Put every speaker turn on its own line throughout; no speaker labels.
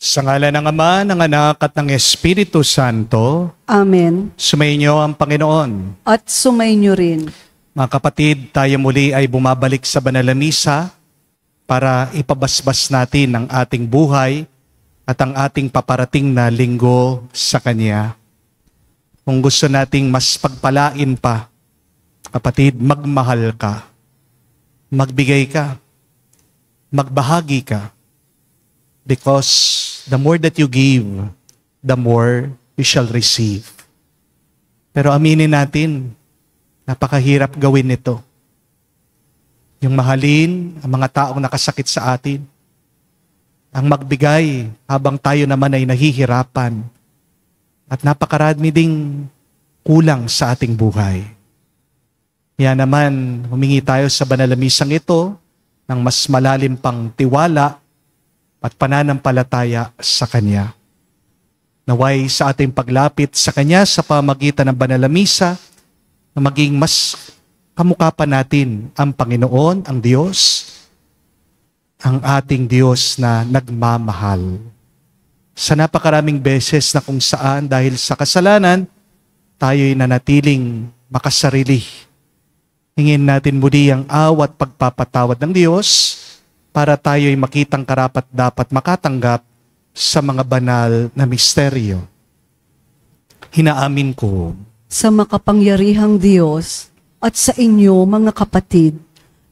Sa ngalan ng Ama, ng Anak at ng Espiritu Santo,
Amen.
sumainyo ang Panginoon.
At sumainyo rin.
Mga kapatid, tayo muli ay bumabalik sa Banal na Misa para ipabasbas natin ang ating buhay at ang ating paparating na linggo sa Kanya. Kung gusto nating mas pagpalain pa, kapatid, magmahal ka, magbigay ka, magbahagi ka. Because the more that you give, the more you shall receive. Pero aminin natin, napakahirap gawin ito. Yung mahalin ang mga taong nakasakit sa atin. Ang magbigay habang tayo naman ay nahihirapan. At napakarami ding kulang sa ating buhay. Kaya naman, humingi tayo sa banal na misang ito ng mas malalim pang tiwala at pananampalataya sa Kanya. Naway sa ating paglapit sa Kanya sa pamagitan ng banal na misa, na maging mas kamukha pa natin ang Panginoon, ang Diyos, ang ating Diyos na nagmamahal. Sa napakaraming beses na kung saan dahil sa kasalanan, tayo'y nanatiling makasarili. Hingin natin muli ang awat pagpapatawad ng Diyos para tayo'y makitang karapat-dapat makatanggap sa mga banal na misteryo. Hinaamin ko
Sa makapangyarihang Diyos at sa inyo mga kapatid,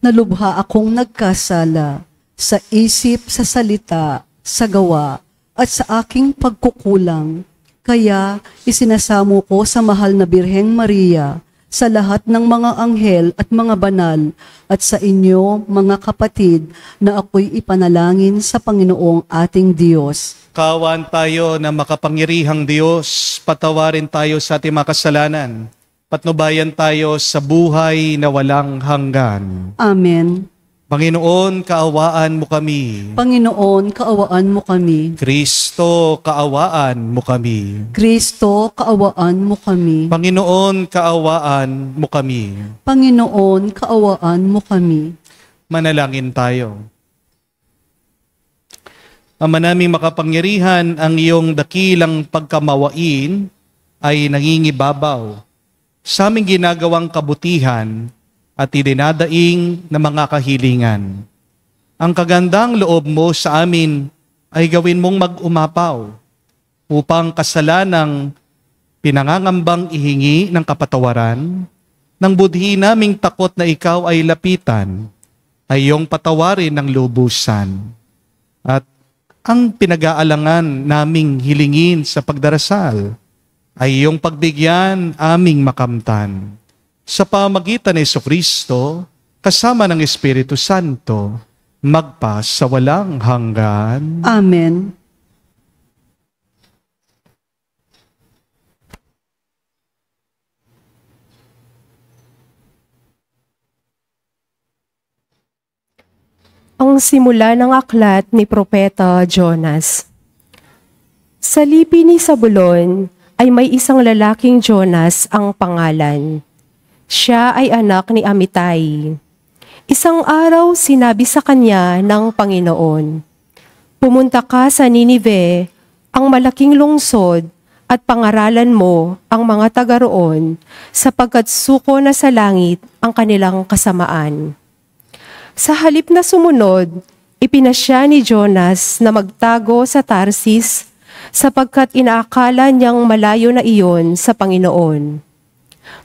na lubha akong nagkasala sa isip, sa salita, sa gawa, at sa aking pagkukulang. Kaya isinasamo ko sa mahal na Birheng Maria, sa lahat ng mga anghel at mga banal, at sa inyo, mga kapatid, na ako'y ipanalangin sa Panginoong ating Diyos.
kawan tayo na makapangyarihang Diyos, patawarin tayo sa ating mga kasalanan, patnubayan tayo sa buhay na walang hanggan.
Amen.
Panginoon, kaawaan mo kami.
Panginoon, kaawaan mo kami.
Kristo, kaawaan mo kami.
Kristo, kaawaan mo kami.
Panginoon, kaawaan mo kami.
Panginoon, kaawaan mo kami.
Manalangin tayo. Ama naming makapangyarihan, ang iyong dakilang pagkamawain ay nangingibabaw sa aming ginagawang kabutihan at idinadaing na mga kahilingan. Ang kagandang loob mo sa amin ay gawin mong mag-umapaw upang kasalanang pinangangambang ihingi ng kapatawaran, nang budhi naming takot na ikaw ay lapitan, ay iyong patawarin ng lubusan. At ang pinag-aalangan naming hilingin sa pagdarasal ay iyong pagbigyan aming makamtan. Sa pamagitan ni Jesucristo, kasama ng Espiritu Santo, magpa sa walang hanggan.
Amen.
Ang simula ng aklat ni Propeta Jonas. Sa lipi ni Zabulon ay may isang lalaking Jonas ang pangalan. Siya ay anak ni Amitay. Isang araw sinabi sa kanya ng Panginoon, "Pumunta ka sa Ninive, ang malaking lungsod, at pangaralan mo ang mga taga roon, sapagkat suko na sa langit ang kanilang kasamaan." Sa halip na sumunod, ipinasya ni Jonas na magtago sa Tarsis, sapagkat inaakala niyang malayo na iyon sa Panginoon.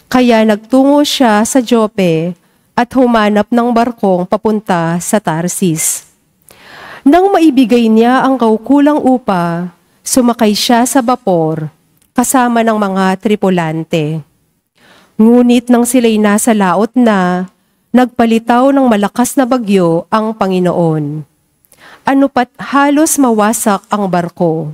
Kaya nagtungo siya sa Jope at humanap ng barkong papunta sa Tarsis. Nang maibigay niya ang kaukulang upa, sumakay siya sa bapor kasama ng mga tripulante. Ngunit nang sila'y nasa laot na, nagpalitaw ng malakas na bagyo ang Panginoon. Ano pat halos mawasak ang barko.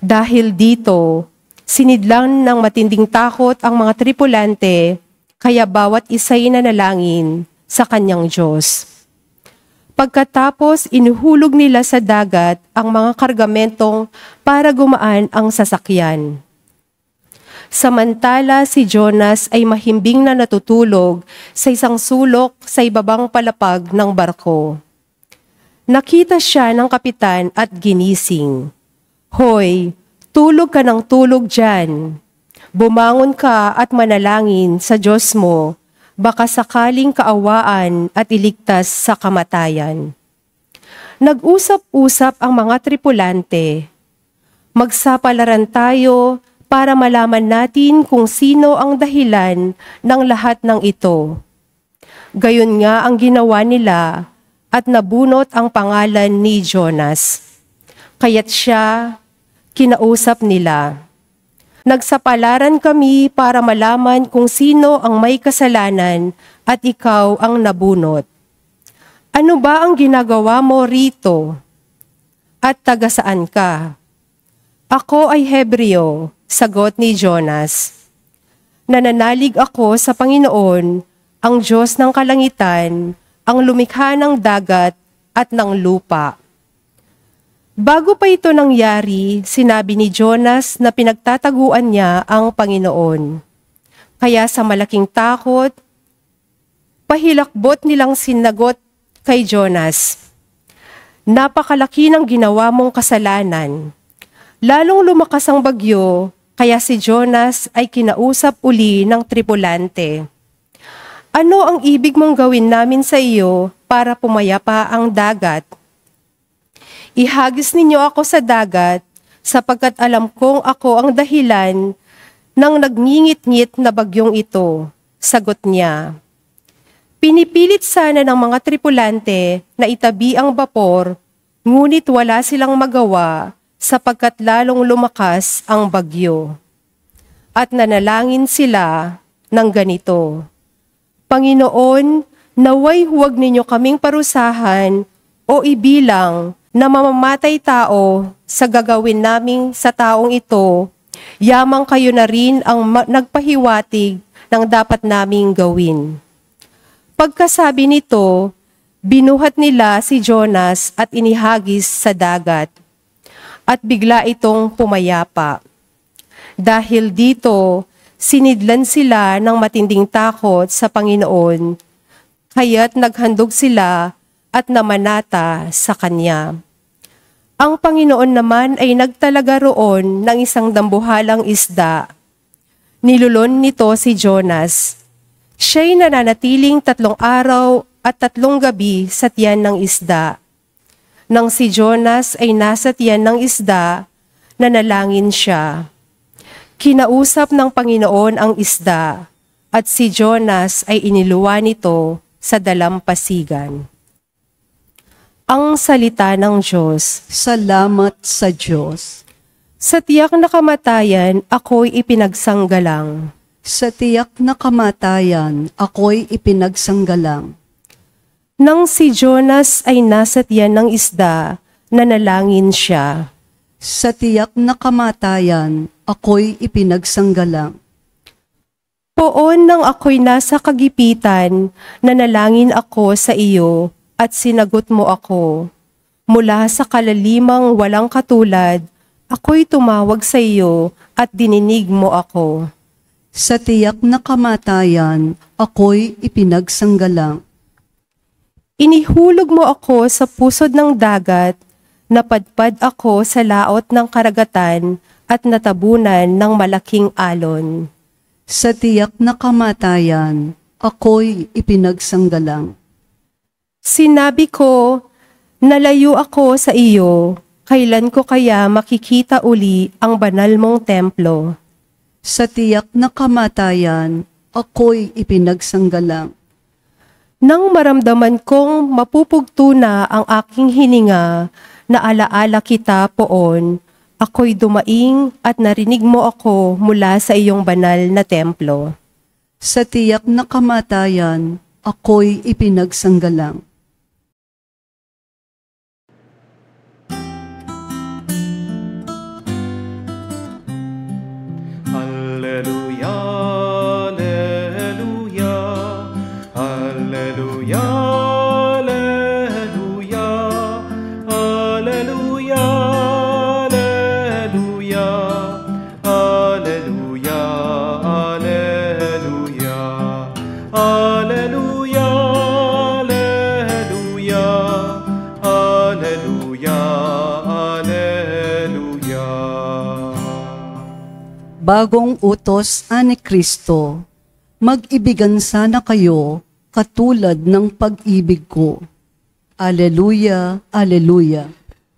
Dahil dito, sinidlang ng matinding takot ang mga tripulante, kaya bawat isa'y nanalangin sa kanyang Diyos. Pagkatapos, inuhulog nila sa dagat ang mga kargamentong para gumaan ang sasakyan. Samantala si Jonas ay mahimbing na natutulog sa isang sulok sa ibabang palapag ng barko. Nakita siya ng kapitan at ginising. Hoy, tulog ka ng tulog dyan. Bumangon ka at manalangin sa Diyos mo, baka sakaling kaawaan at iligtas sa kamatayan. Nag-usap-usap ang mga tripulante. Magsapalaran tayo para malaman natin kung sino ang dahilan ng lahat ng ito. Gayon nga ang ginawa nila at nabunot ang pangalan ni Jonas. Kaya't siya kinausap nila. Nagsapalaran kami para malaman kung sino ang may kasalanan at ikaw ang nabunot. Ano ba ang ginagawa mo rito? At taga saan ka? Ako ay Hebreo, sagot ni Jonas. Nananalig ako sa Panginoon, ang Diyos ng kalangitan, ang lumikha ng dagat at ng lupa. Bago pa ito nangyari, sinabi ni Jonas na pinagtataguan niya ang Panginoon. Kaya sa malaking takot, pahilakbot nilang sinagot kay Jonas, "Napakalaki ng ginawa mong kasalanan." Lalong lumakas ang bagyo, kaya si Jonas ay kinausap uli ng tripulante. "Ano ang ibig mong gawin namin sa iyo para pumayapa ang dagat? Ihagis ninyo ako sa dagat, sapagkat alam kong ako ang dahilan ng nagngingit-ngit na bagyong ito," sagot niya. Pinipilit sana ng mga tripulante na itabi ang bapor, ngunit wala silang magawa sapagkat lalong lumakas ang bagyo. At nanalangin sila ng ganito, "Panginoon, naway huwag ninyo kaming parusahan o ibilang na mamamatay tao sa gagawin naming sa taong ito, yamang kayo na rin ang nagpahiwatig ng dapat naming gawin." Pagkasabi nito, binuhat nila si Jonas at inihagis sa dagat, at bigla itong pumayapa. Dahil dito, sinidlan sila ng matinding takot sa Panginoon, kaya't naghandog sila at namanata sa Kanya. Ang Panginoon naman ay nagtalaga roon ng isang dambuhalang isda. Nilulon nito si Jonas. Siya'y nananatiling 3 araw at 3 gabi sa tiyan ng isda. Nang si Jonas ay nasa tiyan ng isda, nanalangin siya. Kinausap ng Panginoon ang isda, at si Jonas ay iniluwa nito sa dalampasigan. Ang salita ng Diyos.
Salamat sa Diyos.
Sa tiyak na kamatayan, ako'y ipinagsanggalang.
Sa tiyak na kamatayan, ako'y ipinagsanggalang.
Nang si Jonas ay nasa tiyan ng isda, nanalangin siya.
Sa tiyak na kamatayan, ako'y ipinagsanggalang.
Poon nang ako'y nasa kagipitan, nanalangin ako sa iyo at sinagot mo ako. Mula sa kalalimang walang katulad, ako'y tumawag sa iyo at dininig mo ako.
Sa tiyak na kamatayan, ako'y ipinagsanggalang. Inihulog mo ako sa pusod ng dagat, napadpad ako sa laot ng karagatan at natabunan ng malaking alon. Sa tiyak na kamatayan, ako'y ipinagsanggalang. Sinabi ko, nalayo ako sa iyo, kailan ko kaya makikita uli ang banal mong templo? Sa tiyak na kamatayan, ako'y ipinagsanggalang. Nang maramdaman kong mapupugto na ang aking hininga, na alaala kita poon, ako'y dumaing at narinig mo ako mula sa iyong banal na templo. Sa tiyak na kamatayan, ako'y ipinagsanggalang.
Alleluia, alleluia, alleluia, alleluia, alleluia, alleluia, alleluia, alleluia, alleluia, alleluia,
bagong utos ani Kristo, mag-ibigan sana kayo katulad ng pag-ibig ko. Aleluya, aleluya.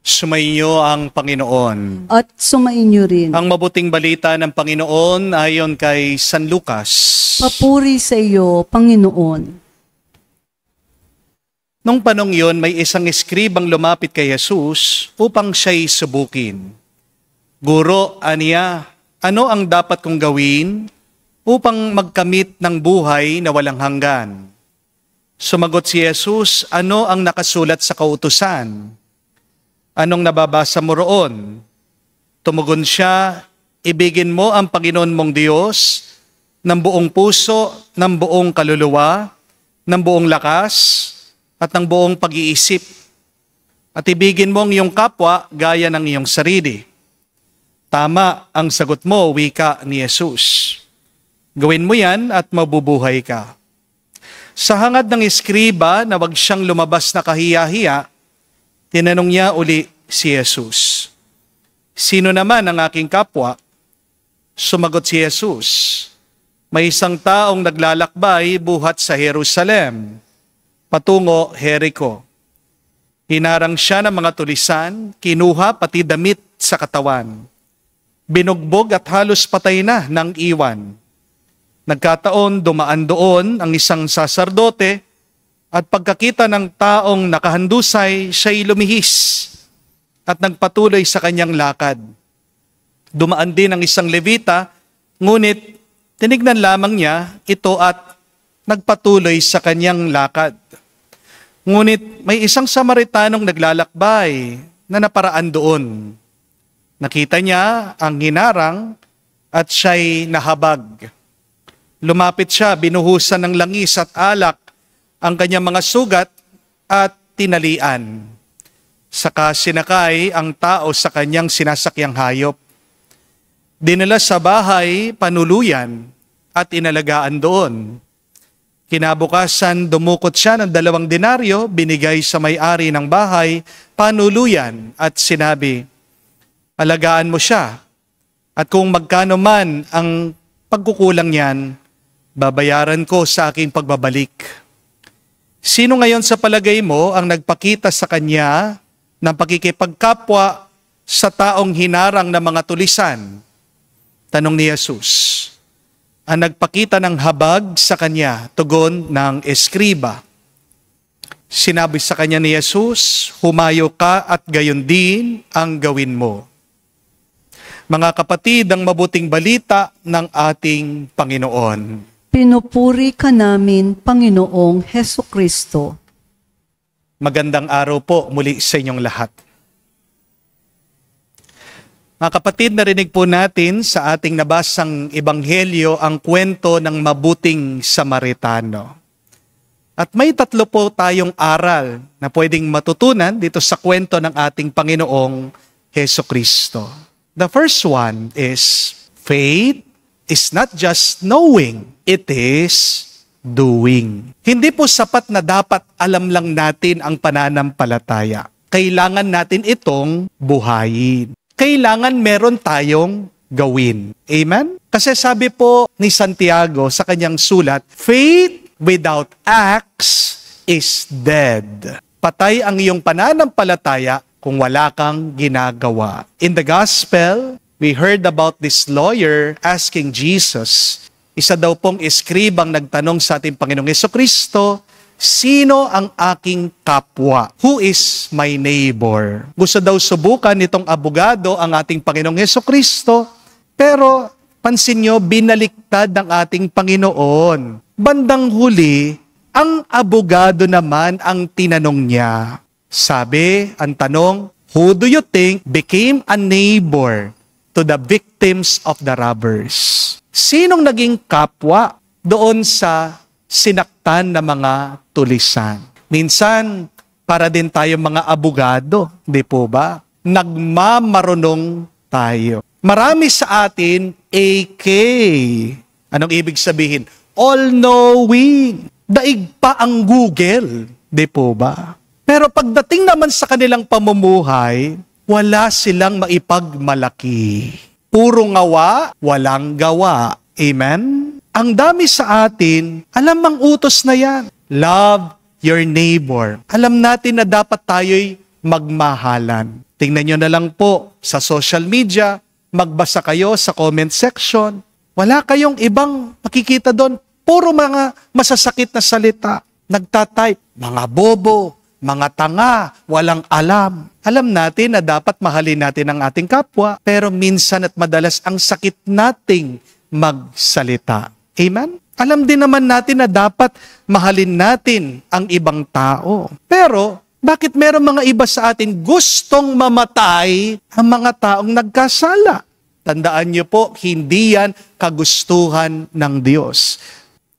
Sumainyo ang Panginoon.
At sumainyo rin.
Ang mabuting balita ng Panginoon ayon kay San Lucas.
Papuri sa iyo, Panginoon.
Nung panong yon, may isang eskribang lumapit kay Jesus upang siya'y subukin. Guro, aniya, ano ang dapat kong gawin upang magkamit ng buhay na walang hanggan? Sumagot si Jesus, ano ang nakasulat sa kautusan? Anong nababasa mo roon? Tumugon siya, ibigin mo ang Panginoon mong Diyos ng buong puso, ng buong kaluluwa, ng buong lakas, at ng buong pag-iisip. At ibigin mo ang iyong kapwa gaya ng iyong sarili. Tama ang sagot mo, wika ni Jesus. Gawin mo yan at mabubuhay ka. Sa hangad ng eskriba na wag siyang lumabas na kahiya-hiya, tinanong niya uli si Jesus. Sino naman ang aking kapwa? Sumagot si Jesus. May isang taong naglalakbay buhat sa Jerusalem, patungo Jericho. Hinarang siya ng mga tulisan, kinuha pati damit sa katawan. Binugbog at halos patay na ng iwan. Nagkataon, dumaan doon ang isang saserdote at pagkakita ng taong nakahandusay, siya'y lumihis at nagpatuloy sa kanyang lakad. Dumaan din ang isang Levita, ngunit tinignan lamang niya ito at nagpatuloy sa kanyang lakad. Ngunit may isang Samaritanong naglalakbay na naparaan doon. Nakita niya ang hinarang at siya'y nahabag. Lumapit siya, binuhusan ng langis at alak ang kanyang mga sugat at tinalian. Saka sinakay ang tao sa kanyang sinasakyang hayop. Dinala sa bahay, panuluyan at inalagaan doon. Kinabukasan, dumukot siya ng 2 denaryo, binigay sa may-ari ng bahay, panuluyan at sinabi, alagaan mo siya at kung magkano man ang pagkukulang niyan, babayaran ko sa aking pagbabalik. Sino ngayon sa palagay mo ang nagpakita sa kanya ng pakikipagkapwa sa taong hinarang ng mga tulisan? Tanong ni Jesus. Ang nagpakita ng habag sa kanya, tugon ng eskriba. Sinabi sa kanya ni Jesus, humayo ka at gayon din ang gawin mo. Mga kapatid, ang mabuting balita ng ating Panginoon.
Pinupuri ka namin, Panginoong Hesukristo.
Magandang araw po muli sa inyong lahat. Mga kapatid, narinig po natin sa ating nabasang ebanghelyo ang kwento ng mabuting Samaritano. At may 3 po tayong aral na pwedeng matutunan dito sa kwento ng ating Panginoong Hesukristo. The first one is, faith is not just knowing, it is doing. Hindi po sapat na dapat alam lang natin ang pananampalataya. Kailangan natin itong buhayin. Kailangan meron tayong gawin. Amen? Kasi sabi po ni Santiago sa kanyang sulat, faith without acts is dead. Patay ang iyong pananampalataya kung wala kang ginagawa. In the gospel, we heard about this lawyer asking Jesus, isa daw pong eskribang nagtanong sa ating Panginoong Hesukristo, sino ang aking kapwa? Who is my neighbor? Gusto daw subukan nitong abogado ang ating Panginoong Hesukristo, pero pansin nyo, binaliktad ng ating Panginoon. Bandang huli, ang abogado naman ang tinanong niya. Sabi, ang tanong, who do you think became a neighbor to the victims of the robbers? Sinong naging kapwa doon sa sinaktan na mga tulisan? Minsan, para din tayo mga abogado, di po ba? Nagmamarunong tayo. Marami sa atin, AK. Anong ibig sabihin? All-knowing. Daig pa ang Google, di po ba? Pero pagdating naman sa kanilang pamumuhay, wala silang maipagmalaki. Puro ngawa, walang gawa. Amen? Ang dami sa atin, alam ang utos na yan. Love your neighbor. Alam natin na dapat tayo'y magmahalan. Tingnan nyo na lang po sa social media, magbasa kayo sa comment section. Wala kayong ibang makikita doon. Puro mga masasakit na salita. Nagtatype, mga bobo, mga tanga, walang alam. Alam natin na dapat mahalin natin ang ating kapwa, pero minsan at madalas ang sakit nating magsalita. Amen? Alam din naman natin na dapat mahalin natin ang ibang tao. Pero, bakit meron mga iba sa atin gustong mamatay ang mga taong nagkasala? Tandaan niyo po, hindi yan kagustuhan ng Diyos.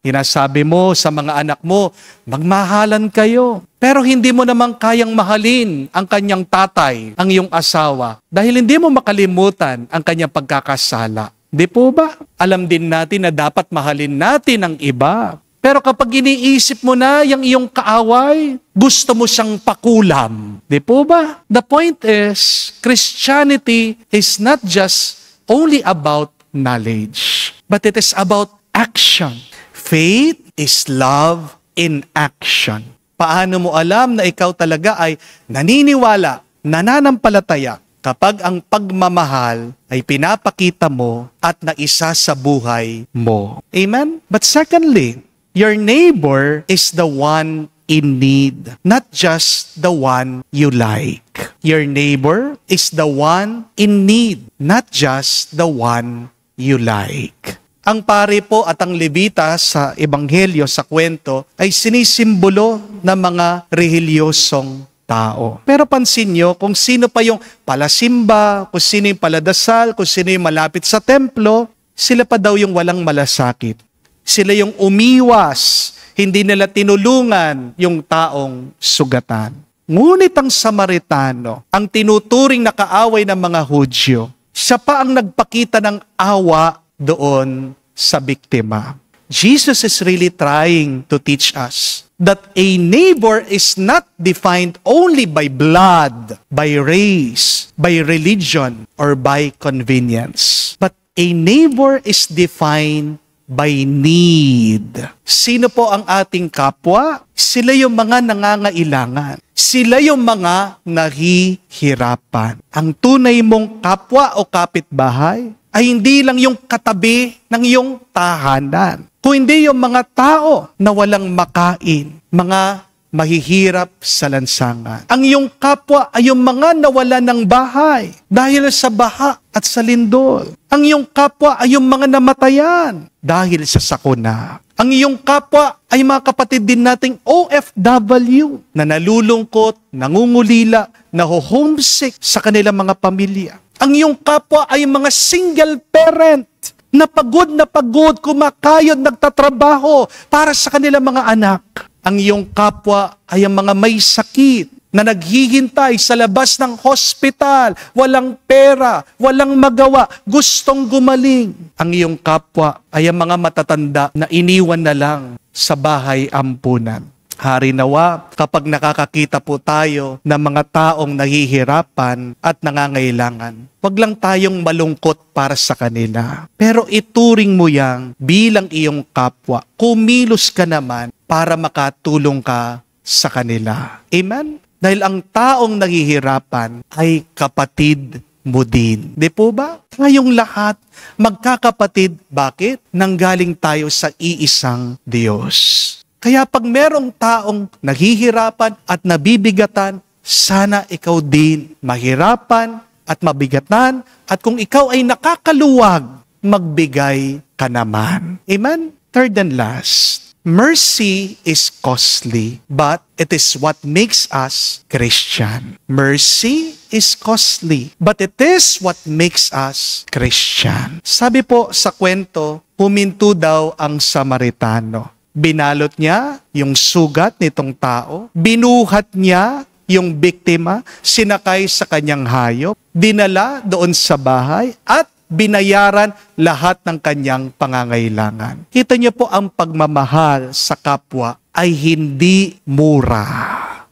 Hinasabi mo sa mga anak mo, magmahalan kayo. Pero hindi mo naman kayang mahalin ang kanyang tatay, ang iyong asawa, dahil hindi mo makalimutan ang kanyang pagkakasala. Di po ba? Alam din natin na dapat mahalin natin ang iba. Pero kapag iniisip mo na yung iyong kaaway, gusto mo siyang pakulam. Di po ba? The point is, Christianity is not just only about knowledge, but it is about action. Faith is love in action. Paano mo alam na ikaw talaga ay naniniwala, nananampalataya kapag ang pagmamahal ay pinapakita mo at naisa sa buhay mo? Amen? But secondly, your neighbor is the one in need, not just the one you like. Your neighbor is the one in need, not just the one you like. Ang pari po at ang Levita sa Ebanghelyo, sa kwento, ay sinisimbolo ng mga rehelyosong tao. Pero pansin nyo, kung sino pa yung palasimba, kung sino yung paladasal, kung sino yung malapit sa templo, sila pa daw yung walang malasakit. Sila yung umiwas, hindi nila tinulungan yung taong sugatan. Ngunit ang Samaritano, ang tinuturing na kaaway ng mga Hudyo, siya pa ang nagpakita ng awa doon sa biktima. Jesus is really trying to teach us that a neighbor is not defined only by blood, by race, by religion, or by convenience. But a neighbor is defined by need. Sino po ang ating kapwa? Sila yung mga nangangailangan. Sila yung mga nahihirapan. Ang tunay mong kapwa o kapitbahay ay hindi lang yung katabi ng iyong tahanan, kung hindi yung mga tao na walang makain, mga mahihirap sa lansangan. Ang iyong kapwa ay yung mga nawala ng bahay dahil sa baha at sa lindol. Ang iyong kapwa ay yung mga namatayan dahil sa sakuna. Ang iyong kapwa ay mga kapatid din nating OFW na nalulungkot, nangungulila, naho-homesick sa kanilang mga pamilya. Ang iyong kapwa ay mga single parent na pagod, kumakayod, nagtatrabaho para sa kanilang mga anak. Ang iyong kapwa ay ang mga may sakit na naghihintay sa labas ng hospital, walang pera, walang magawa, gustong gumaling. Ang iyong kapwa ay ang mga matatanda na iniwan na lang sa bahay ampunan. Hari nawa, kapag nakakakita po tayo ng mga taong nahihirapan at nangangailangan, wag lang tayong malungkot para sa kanila. Pero ituring mo yang bilang iyong kapwa. Kumilos ka naman para makatulong ka sa kanila. Amen? Dahil ang taong nahihirapan ay kapatid mo din. Di po ba? Ngayong lahat, magkakapatid. Bakit? Nanggaling tayo sa iisang Diyos. Kaya pag merong taong naghihirapan at nabibigatan, sana ikaw din mahirapan at mabigatan. At kung ikaw ay nakakaluwag, magbigay ka naman. Amen? Third and last, mercy is costly, but it is what makes us Christian. Mercy is costly, but it is what makes us Christian. Sabi po sa kwento, huminto daw ang Samaritano. Binalot niya yung sugat nitong tao, binuhat niya yung biktima, sinakay sa kanyang hayop, dinala doon sa bahay, at binayaran lahat ng kanyang pangangailangan. Kita niyo po ang pagmamahal sa kapwa ay hindi mura.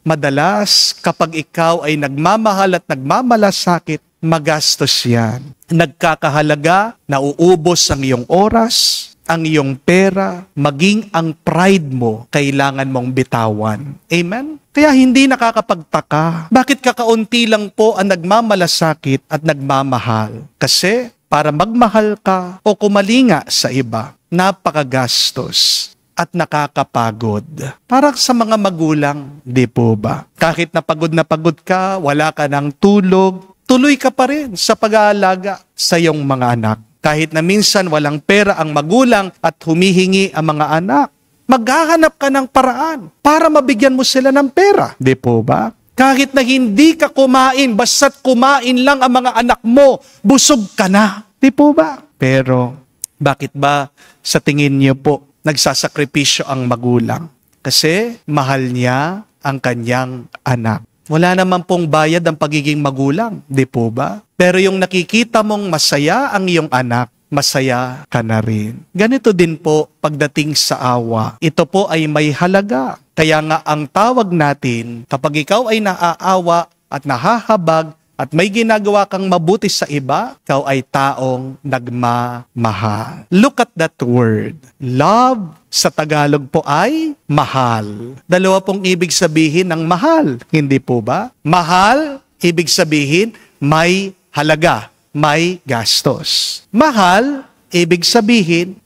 Madalas, kapag ikaw ay nagmamahal at nagmamalasakit, magastos yan. Nagkakahalaga, nauubos ang iyong oras, ang iyong pera, maging ang pride mo, kailangan mong bitawan. Amen? Kaya hindi nakakapagtaka. Bakit kakaunti lang po ang nagmamalasakit at nagmamahal? Kasi para magmahal ka o kumalinga sa iba, napakagastos at nakakapagod. Para sa mga magulang, di po ba? Kahit na pagod ka, wala ka ng tulog, tuloy ka pa rin sa pag-aalaga sa iyong mga anak. Kahit na minsan walang pera ang magulang at humihingi ang mga anak, maghahanap ka ng paraan para mabigyan mo sila ng pera. Di po ba? Kahit na hindi ka kumain, basta't kumain lang ang mga anak mo, busog ka na. Di po ba? Pero, bakit ba sa tingin niyo po, nagsasakripisyo ang magulang? Kasi mahal niya ang kanyang anak. Wala naman pong bayad ang pagiging magulang, di po ba? Pero yung nakikita mong masaya ang iyong anak, masaya ka na rin. Ganito din po pagdating sa awa. Ito po ay may halaga. Kaya nga ang tawag natin, kapag ikaw ay naaawa at nahahabag at may ginagawa kang mabuti sa iba, ikaw ay taong nagmamahal. Look at that word. Love sa Tagalog po ay mahal. Dalawa pong ibig sabihin ng mahal. Hindi po ba? Mahal, ibig sabihin may halaga, may gastos. Mahal, ibig sabihin,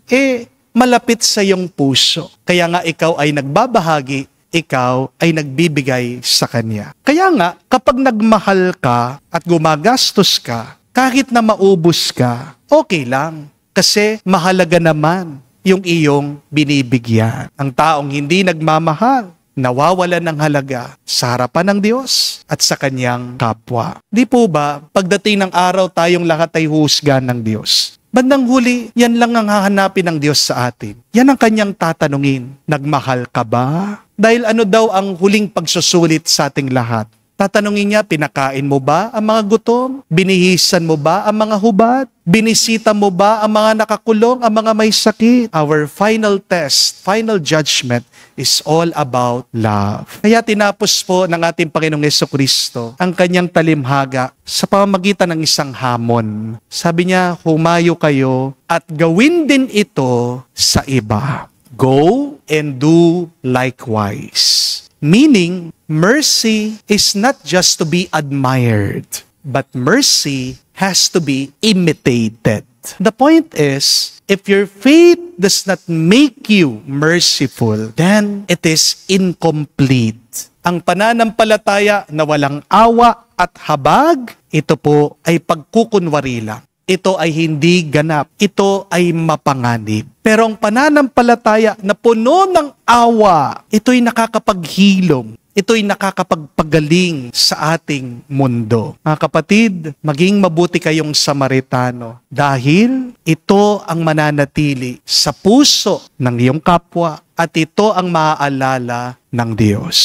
malapit sa iyong puso. Kaya nga ikaw ay nagbabahagi, ikaw ay nagbibigay sa Kanya. Kaya nga, kapag nagmahal ka at gumagastos ka, kahit na maubos ka, okay lang. Kasi mahalaga naman yung iyong binibigyan. Ang taong hindi nagmamahal, nawawalan ng halaga sa harapan ng Diyos at sa Kanyang kapwa. Di po ba, pagdating ng araw tayong lahat ay husga ng Diyos? Bandang huli, yan lang ang hahanapin ng Diyos sa atin. Yan ang Kanyang tatanungin. Nagmahal ka ba? Dahil ano daw ang huling pagsusulit sa ating lahat? Tatanungin niya, pinakain mo ba ang mga gutom? Binihisan mo ba ang mga hubad? Binisita mo ba ang mga nakakulong, ang mga may sakit? Our final test, final judgment is all about love. Kaya tinapos po ng ating Panginoong Jesucristo ang Kanyang talimhaga sa pamamagitan ng isang hamon. Sabi niya, humayo kayo at gawin din ito sa iba. Go and do likewise. Meaning, mercy is not just to be admired, but mercy has to be imitated. The point is, if your faith does not make you merciful, then it is incomplete. Ang pananampalataya na walang awa at habag, ito po ay pagkukunwari lang. Ito ay hindi ganap. Ito ay mapanganib. Pero ang pananampalataya na puno ng awa, ito'y nakakapaghilom. Ito'y nakakapagpagaling sa ating mundo. Mga kapatid, maging mabuti kayong Samaritano dahil ito ang mananatili sa puso ng iyong kapwa at ito ang maaalala ng Diyos.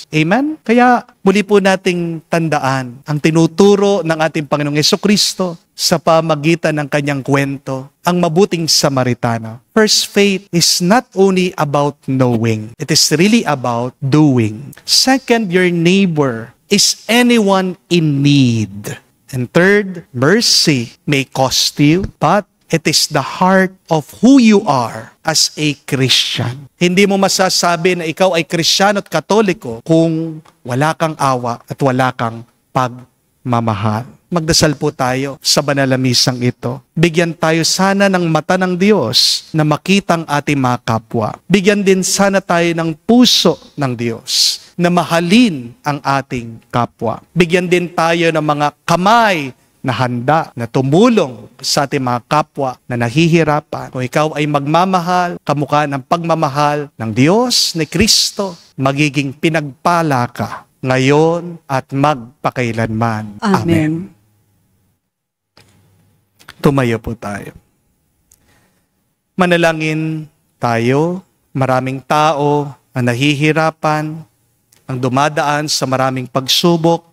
Amen? Kaya muli po nating tandaan ang tinuturo ng ating Panginoong Jesucristo sa pamagitan ng kanyang kwento, ang mabuting Samaritano. First, faith is not only about knowing. It is really about doing. Second, your neighbor is anyone in need. And third, mercy may cost you, but it is the heart of who you are as a Christian. Hindi mo masasabi na ikaw ay Kristiyano at Katoliko kung wala kang awa at wala kang pagmamahal. Magdasal po tayo sa banal na misang ito. Bigyan tayo sana ng mata ng Diyos na makita ang ating mga kapwa. Bigyan din sana tayo ng puso ng Diyos na mahalin ang ating kapwa. Bigyan din tayo ng mga kamay na handa na tumulong sa ating mga kapwa na nahihirapan. Kung ikaw ay magmamahal, kamukha ng pagmamahal ng Diyos, ni Kristo, magiging pinagpala ka ngayon at magpakailanman. Amen. Tumayo po tayo. Manalangin tayo. Maraming tao ang nahihirapan, ang dumadaan sa maraming pagsubok.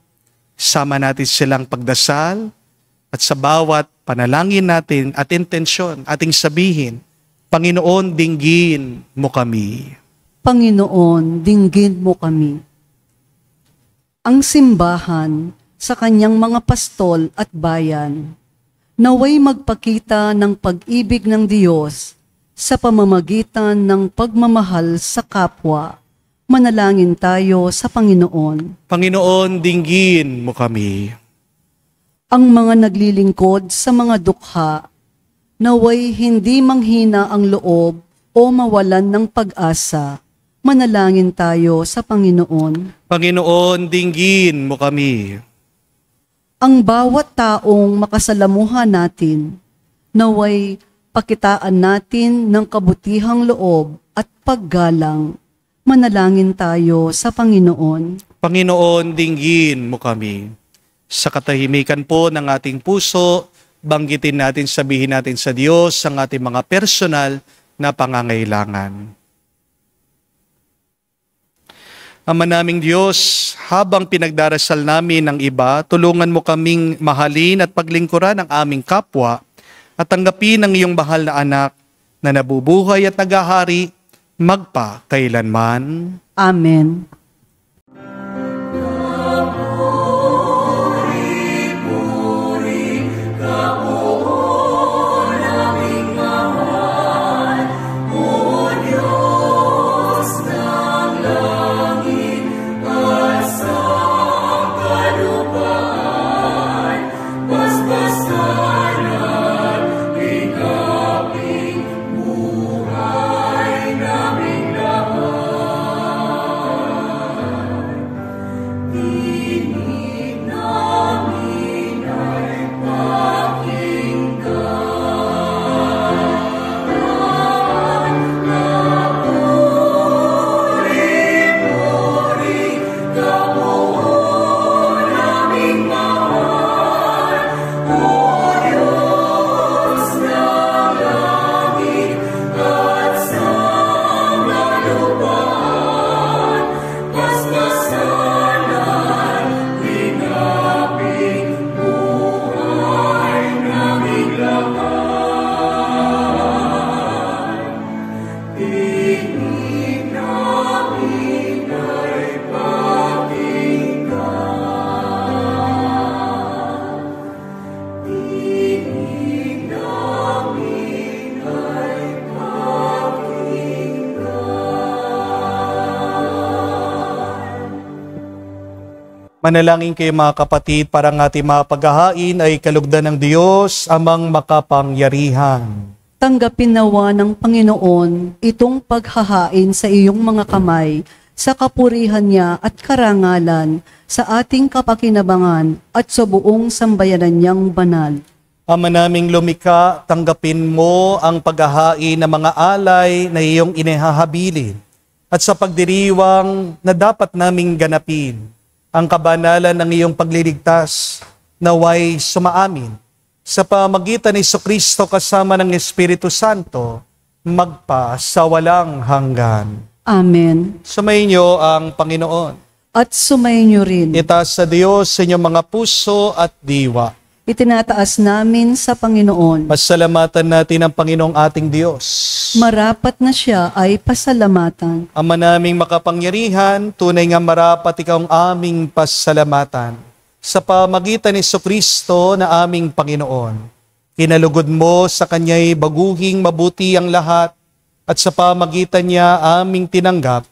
Sama natin silang pagdasal at sa bawat panalangin natin at intensyon, ating sabihin, Panginoon, dinggin mo kami.
Panginoon, dinggin mo kami. ang simbahan sa kanyang mga pastol at bayan. Naway magpakita ng pag-ibig ng Diyos sa pamamagitan ng pagmamahal sa kapwa. Manalangin tayo sa Panginoon.
Panginoon, dinggin mo kami.
Ang mga naglilingkod sa mga dukha, naway hindi manghina ang loob o mawalan ng pag-asa. Manalangin tayo sa Panginoon.
Panginoon, dinggin mo kami.
Ang bawat taong makasalamuhan natin, naway pakitaan natin ng kabutihang loob at paggalang. Manalangin tayo sa Panginoon.
Panginoon, dinggin mo kami. Sa katahimikan po ng ating puso, banggitin natin, sabihin natin sa Diyos ang ating mga personal na pangangailangan. Ama naming Diyos, habang pinagdarasal namin ang iba, tulungan mo kaming mahalin at paglingkuran ang aming kapwa at tanggapin ang iyong mahal na anak na nabubuhay at naghahari magpa kailanman.
Amen.
Manalangin kayo mga kapatid para ang ating mga paghahain ay kalugdan ng Diyos amang makapangyarihan.
Tanggapin nawa ng Panginoon itong paghahain sa iyong mga kamay sa kapurihan niya at karangalan sa ating kapakinabangan at sa buong sambayanan niyang banal.
Ama naming lumikha, tanggapin mo ang paghahain ng mga alay na iyong inihahabilin at sa pagdiriwang na dapat naming ganapin ang kabanalan ng iyong pagliligtas naway sumaamin sa pamagitan ni Jesucristo kasama ng Espiritu Santo magpa sa walang hanggan.
Amen.
Sumayin niyo ang Panginoon.
At sumayin niyo rin.
Itaas sa Diyos sa inyong mga puso at diwa.
Itinataas namin sa Panginoon.
Pasalamatan natin ang Panginoong ating Diyos.
Marapat na siya ay pasalamatan.
Ama naming makapangyarihan, tunay nga marapat ikaw ang aming pasalamatan. Sa pamagitan ni Jesucristo na aming Panginoon, kinalugod mo sa Kanya'y baguhing mabuti ang lahat at sa pamagitan niya aming tinanggap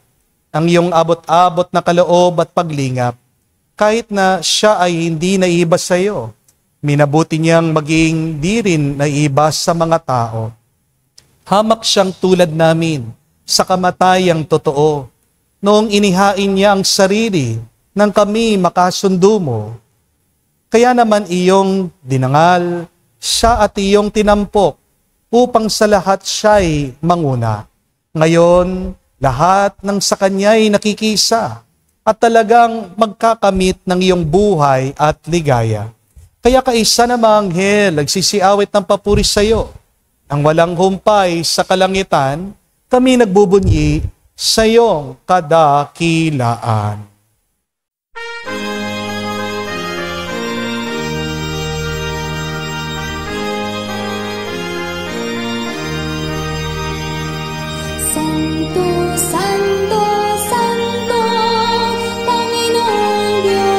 ang iyong abot-abot na kaloob at paglingap. Kahit na siya ay hindi naiba sa iyo, minabuti niyang maging di rin naiba sa mga tao. Hamak siyang tulad namin sa kamatayang totoo. Noong inihain niya ang sarili nang kami makasundo mo. Kaya naman iyong dinangal, siya at iyong tinampok upang sa lahat siya'y manguna. Ngayon, lahat ng sa kanya'y nakikisa at talagang magkakamit ng iyong buhay at ligaya. Kaya kaisa na mga anghel nagsisiawit ng papuri sa iyo. Ang walang humpay sa kalangitan, kami nagbubunyi sa iyong kadakilaan.
Santo, Santo, Santo, Panginoong Diyos.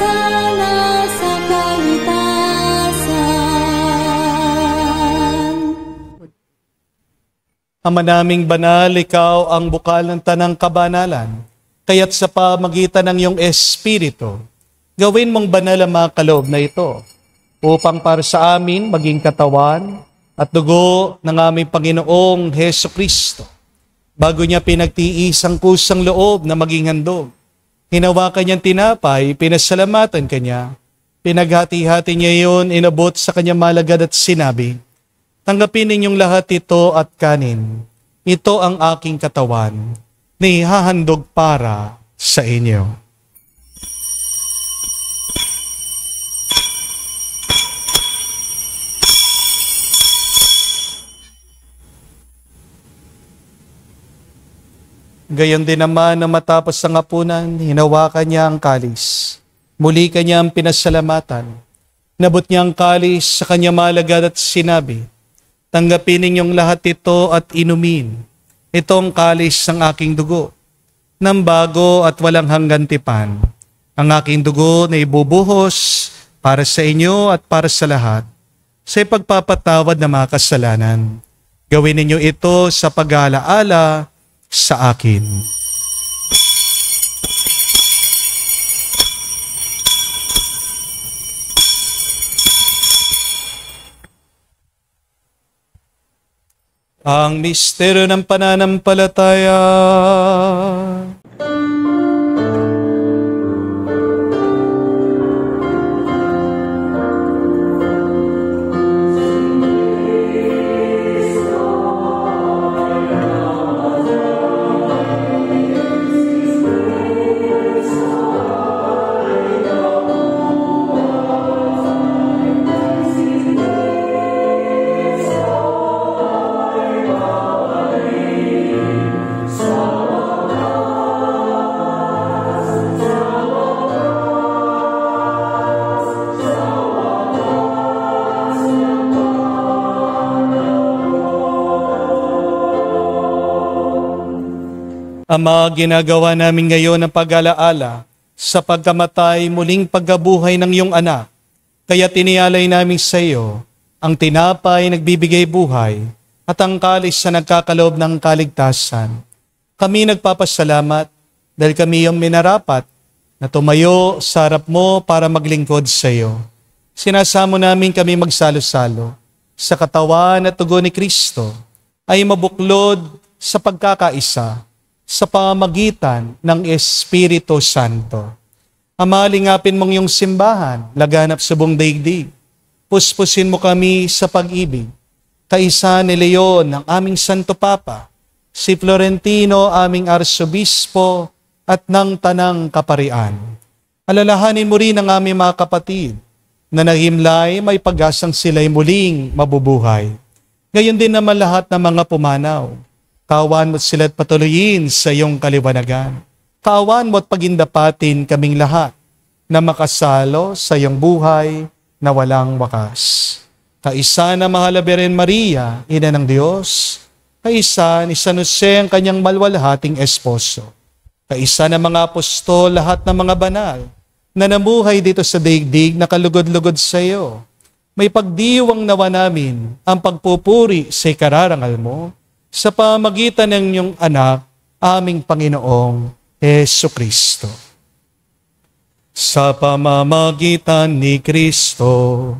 sana sa kaligtasan.
Ama naming banal, ikaw ang bukal ng tanang kabanalan, kaya't sa pamagitan ng iyong Espiritu, gawin mong banal ang mga kaloob na ito, upang para sa amin maging katawan at dugo ng aming Panginoong Heso Kristo. Bago niya pinagtiis ang kusang loob na maging handog, hinawakan niyang tinapay, pinasalamatan kanya, pinaghati-hati niya iyon, inabot sa kanyang malagad at sinabi, tanggapin ninyong lahat ito at kanin. Ito ang aking katawan, na ihahandog para sa inyo. Gayon din naman na matapos ang hapunan, hinawakan niya ang kalis. Muli kanya ang pinasalamatan. Nabot niya ang kalis sa kanya malagad at sinabi, tanggapin ninyong lahat ito at inumin. Ito ang kalis ng aking dugo, ng bago at walang hanggan tipan. Ang aking dugo na ibubuhos para sa inyo at para sa lahat, sa ipagpapatawad ng mga kasalanan. Gawin ninyo ito sa pag-aalaala sa akin. Ang misteryo ng pananampalataya. Ama, ginagawa namin ngayon ang pag-alaala sa pagkamatay muling pagkabuhay ng iyong anak. Kaya tinialay namin sa iyo ang tinapay nagbibigay buhay at ang kalis na nagkakaloob ng kaligtasan. Kami nagpapasalamat dahil kami yung minarapat na tumayo sa harap mo para maglingkod sa iyo. Sinasamo namin kami magsalo-salo sa katawan at tugo ni Kristo ay mabuklod sa pagkakaisa sa pamamagitan ng Espiritu Santo. Ama, lingapin mong iyong simbahan, laganap sa buong daigdig. Puspusin mo kami sa pag-ibig. Kaisa ni Leon, ang aming Santo Papa, si Florentino, aming Arsobispo, at ng Tanang Kaparian. Alalahanin mo rin ang aming mga kapatid na nahimlay, may pag-asang sila'y muling mabubuhay. Gayon din naman lahat ng mga pumanaw. Kawan mo't sila't patuloyin sa iyong kaliwanagan. Kawan mo't pagindapatin kaming lahat na makasalo sa iyong buhay na walang wakas. Kaisa na mahal na Birhen Maria, Ina ng Diyos. Kaisa ni San Jose ang kanyang malwalhating esposo. Kaisa ng mga apostol, lahat ng mga banal na namuhay dito sa daigdig na kalugod-lugod sa iyo. May pagdiwang nawa namin ang pagpupuri sa ikararangal mo sa pamagitan ng iyong anak, aming Panginoong Heso Kristo. Sa pamamagitan ni Kristo,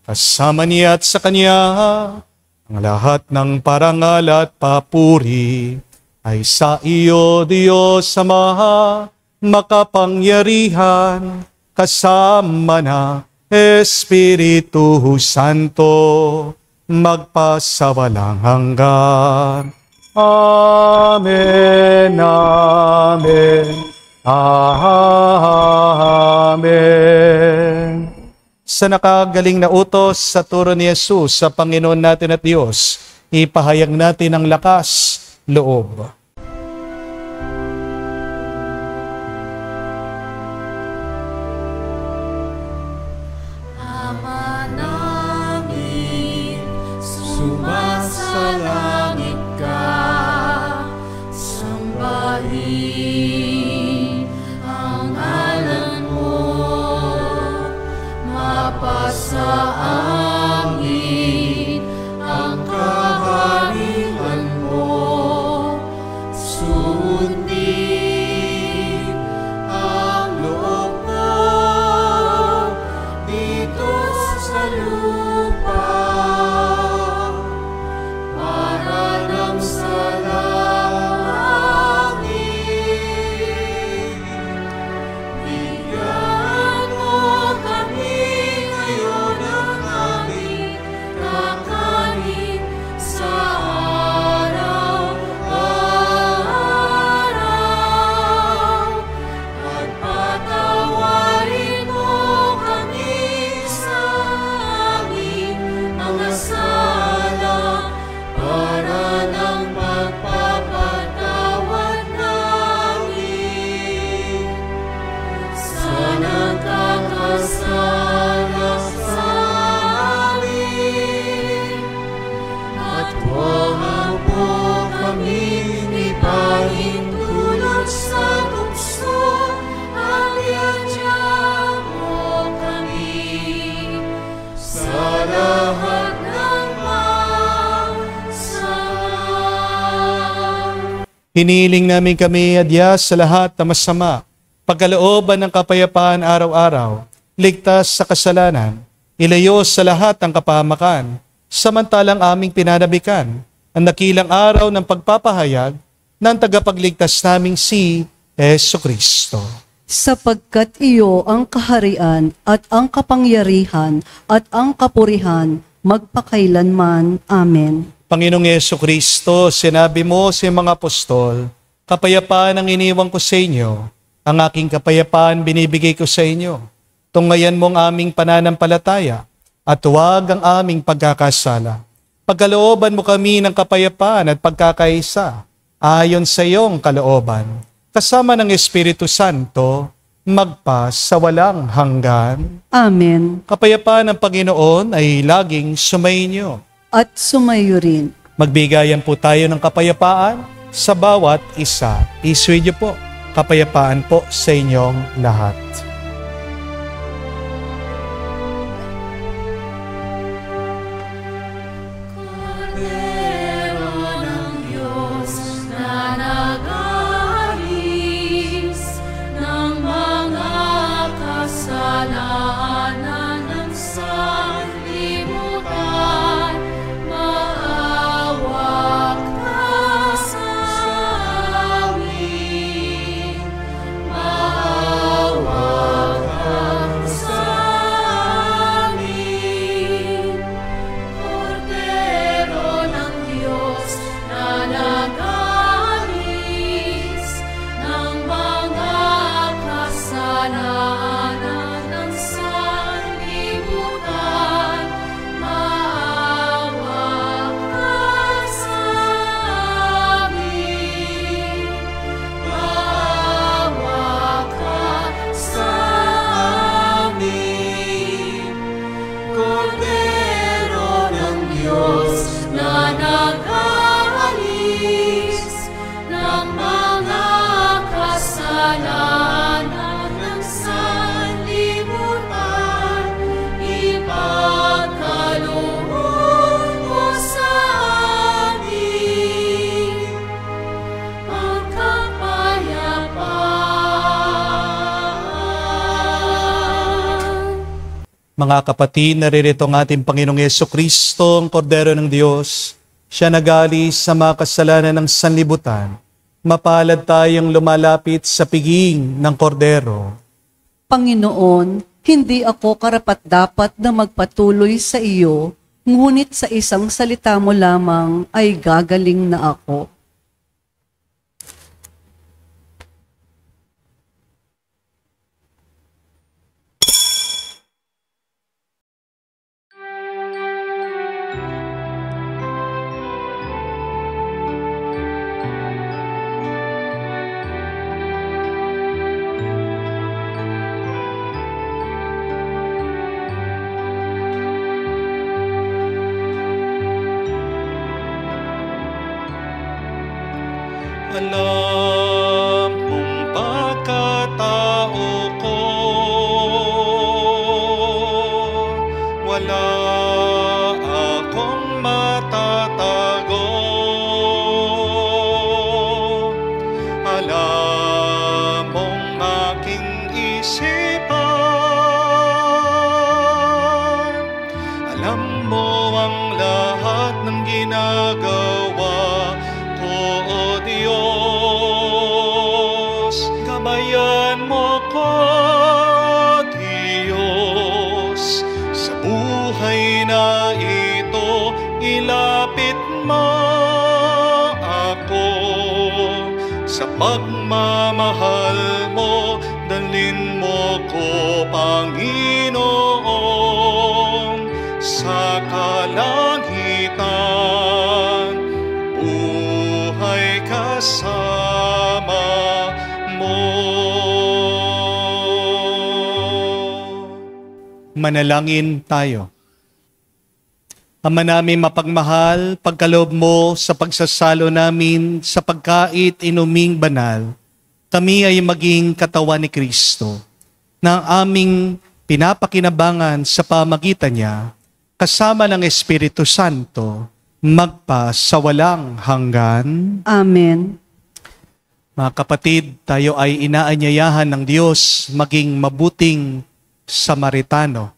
kasama niya at sa Kanya, ang lahat ng parangal at papuri ay sa iyo, Diyos Ama, makapangyarihan, kasama na Espiritu Santo, magpasawalang hanggan. Amen, amen, amen. Sa nakagaling na utos sa turo ni Jesus sa Panginoon natin at Diyos, ipahayag natin ang lakas loob.
Sumasalangit ka, sambahin ang ngalan mo.
Hiniling namin kami adyas sa lahat na masama, pagkalooban ng kapayapaan araw-araw, ligtas sa kasalanan, ilayo sa lahat ng kapahamakan, samantalang aming pinanabikan ang dakilang araw ng pagpapahayag ng tagapagligtas naming si Jesucristo.
Sapagkat iyo ang kaharian at ang kapangyarihan at ang kapurihan magpakailanman. Amen.
Panginoong Jesucristo, sinabi mo sa mga apostol, kapayapaan ang iniwan ko sa inyo, ang aking kapayapaan binibigay ko sa inyo. Tunghayan mo ang aming pananampalataya at huwag ang aming pagkakasala. Pagkalooban mo kami ng kapayapaan at pagkakaisa ayon sa iyong kalooban. Kasama ng Espiritu Santo, magpa sa walang hanggan.
Amen.
Kapayapaan ng Panginoon ay laging sumainyo.
At sumayo rin.
Magbigayan po tayo ng kapayapaan sa bawat isa. Iswidyo po, kapayapaan po sa inyong lahat.
Cordero ng Diyos na nag-aalis ng mga kasalanan ng sanlibutan, maawa ka sa amin. Maawa ka sa amin. Cordero ng Diyos na nag-aalis ng mga kasalanan ng sanlibutan, maawa ka sa amin. Maawa ka sa amin. Cordero ng Diyos na nag-aalis ng mga kasalanan ng sanlibutan, ipagkaloob mo sa amin ang kapayapaan.
Mga kapatid, naririto ang ating Panginoong Jesucristo, ang Kordero ng Diyos. Siya nag-aalis sa mga kasalanan ng sanlibutan. Mapalad tayong lumalapit sa piging ng Kordero.
Panginoon, hindi ako karapat-dapat na magpatuloy sa iyo, ngunit sa isang salita mo lamang ay gagaling na ako.
Alam mong pagkatao ko, wala akong matatago. Alam mong aking isipan, alam mo ang lahat ng ginagawa ko, O Diyos. Gabayan mo ko, Diyos, sa buhay na ito. Ilapit mo ako sa pagmamahal mo. Dalhin mo ko, Panginoon, sa kalangitan. Buhay kasama mo. Manalangin tayo. Ama namin mapagmahal, pagkaloob mo sa pagsasalo namin sa pagkait inuming banal, kami ay maging katawan ni Kristo, na aming pinapakinabangan sa pamagitan niya, kasama ng Espiritu Santo, magpa sa walang hanggan.
Amen.
Mga kapatid, tayo ay inaanyayahan ng Diyos maging mabuting Samaritano.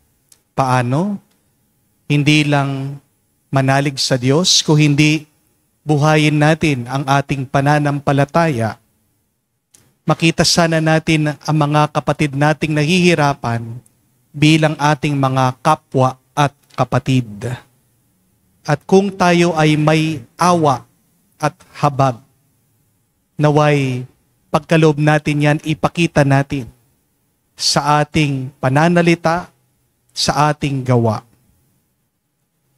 Paano? Hindi lang manalig sa Diyos, kung hindi buhayin natin ang ating pananampalataya. Makita sana natin ang mga kapatid nating nahihirapan bilang ating mga kapwa at kapatid. At kung tayo ay may awa at habag, naway pagkaloob natin yan, ipakita natin sa ating pananalita, sa ating gawa.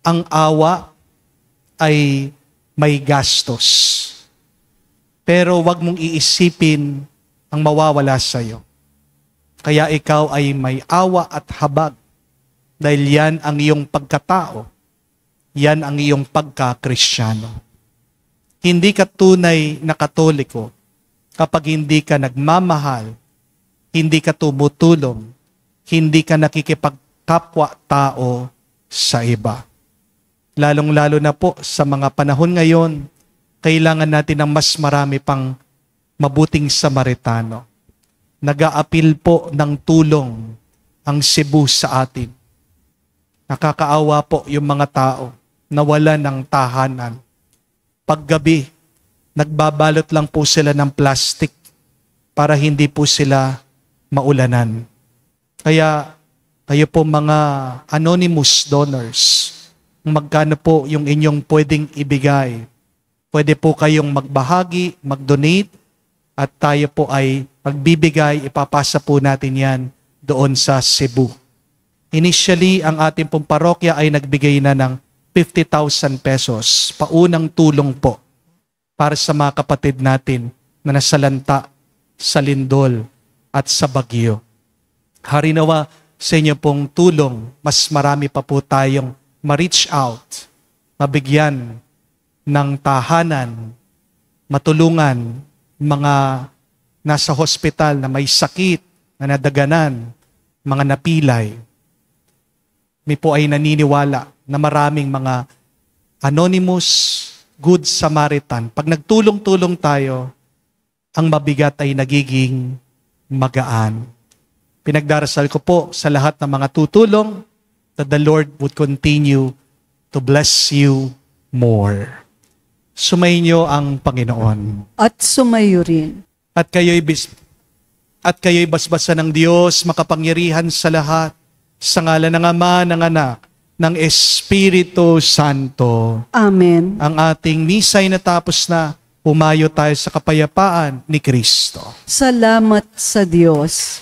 Ang awa ay may gastos. Pero wag mong iisipin ang mawawala sa iyo. Kaya ikaw ay may awa at habag dahil yan ang iyong pagkatao. Yan ang iyong pagka-Kristyano. Hindi ka tunay na Katoliko kapag hindi ka nagmamahal, hindi ka tumutulong, hindi ka nakikipagkapwa-tao sa iba. Lalong-lalo na po sa mga panahon ngayon, kailangan natin ng mas marami pang mabuting Samaritano. Nag-aapil po ng tulong ang Cebu sa atin. Nakakaawa po yung mga tao na wala ng tahanan. Paggabi, nagbabalot lang po sila ng plastic para hindi po sila maulanan. Kaya kayo po mga anonymous donors, magkano po yung inyong pwedeng ibigay. Pwede po kayong magbahagi, mag-donate, at tayo po ay magbibigay, ipapasa po natin yan doon sa Cebu. Initially, ang ating pong parokya ay nagbigay na ng 50,000 pesos, paunang tulong po para sa mga kapatid natin na nasalanta sa lindol at sa bagyo. Harinawa sa inyo pong tulong, mas marami pa po tayong ma-reach out, mabigyan ng tahanan, matulungan mga nasa hospital na may sakit, na nadaganan, mga napilay. May po ay naniniwala na maraming mga anonymous good Samaritan. Pag nagtulong-tulong tayo, ang mabigat ay nagiging magaan. Pinagdarasal ko po sa lahat ng mga tutulong that the Lord would continue to bless you more. Sumainyo ang Panginoon.
At sumayo rin.
At kayo'y basbasan ng Diyos, makapangyarihan sa lahat, sa ngalan ng Ama, ng Anak, ng Espiritu Santo.
Amen.
Ang ating misa'y natapos na, pumayo tayo sa kapayapaan ni Kristo.
Salamat sa Diyos.